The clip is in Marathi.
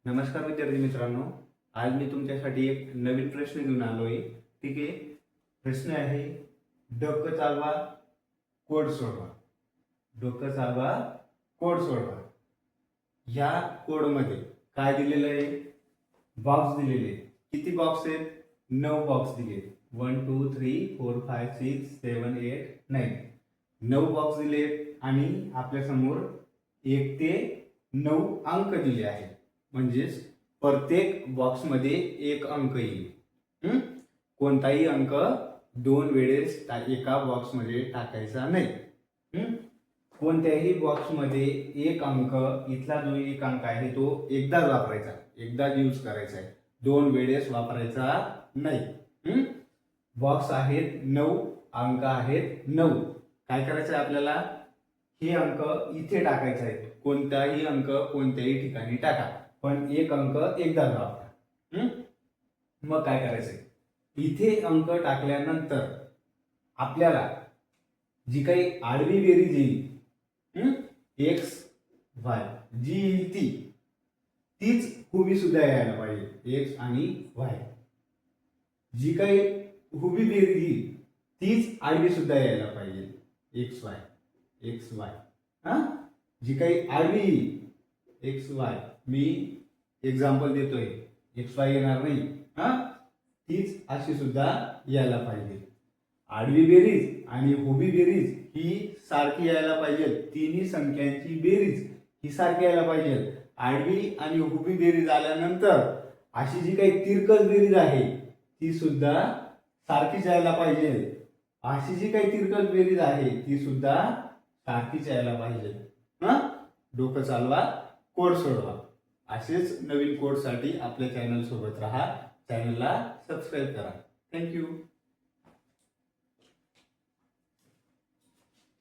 नमस्कार विद्यार्थी मित्रांनो, आज मी तुमच्यासाठी एक नवीन प्रश्न घेऊन आलोय. ठीक आहे. प्रश्न आहे, डोकं चालवा, कोड सोडवा. डोकं चालवा, कोड सोडवा. ह्या कोडमध्ये काय दिलेलं आहे? बॉक्स दिलेले. किती बॉक्स आहेत? 9 बॉक्स दिले. 1 2 3 4 5 6 7 8 9. 9 बॉक्स दिले आणि आपल्या समोर 1 ते 9 अंक दिले आहेत. म्हणजेच प्रत्येक बॉक्समध्ये एक अंक येईल. कोणताही अंक 2 वेळेस एका बॉक्समध्ये टाकायचा नाही. कोणत्याही बॉक्समध्ये एक अंक, इथला जो एक अंक आहे तो एकदाच वापरायचा, एकदाच यूज करायचा आहे, 2 वेळेस वापरायचा नाही. बॉक्स आहेत 9, अंक आहेत 9. काय करायचं आहे आपल्याला? हे अंक इथे टाकायचे आहेत. कोणताही अंक कोणत्याही ठिकाणी टाका, पण एक अंक एकदाच वापरा. मग काय करायचंय? इथे अंक टाकल्यानंतर आपल्याला जी काही आडवी बेरीज येईल, एक्स वाय जी येईल तीच उभी सुद्धा यायला पाहिजे. एक्स आणि वाय जी काही उभी बेरीज येईल तीच आडवी सुद्धा यायला पाहिजे. एक्स वाय जी काही आडवी येईल एक्स वाय, मी एक्झाम्पल देतोय, एक्स वाय येणार नाही, तीच अशी सुद्धा यायला पाहिजे. आडवी बेरीज आणि उभी बेरीज ही सारखी यायला पाहिजे. तिन्ही संख्यांची बेरीज ही सारखी यायला पाहिजे. आडवी आणि उभी बेरीज आल्यानंतर अशी जी काही तिरकस बेरीज आहे ती सुद्धा सारखीच यायला पाहिजे. अशी जी काही तिरकस बेरीज आहे ती सुद्धा सारखीच यायला पाहिजे. डोकं चालवा, कोड सोडवा. असेच नवीन कोडसाठी आपल्या चॅनल सोबत राहा. चॅनलला सबस्क्राईब करा. थँक्यू.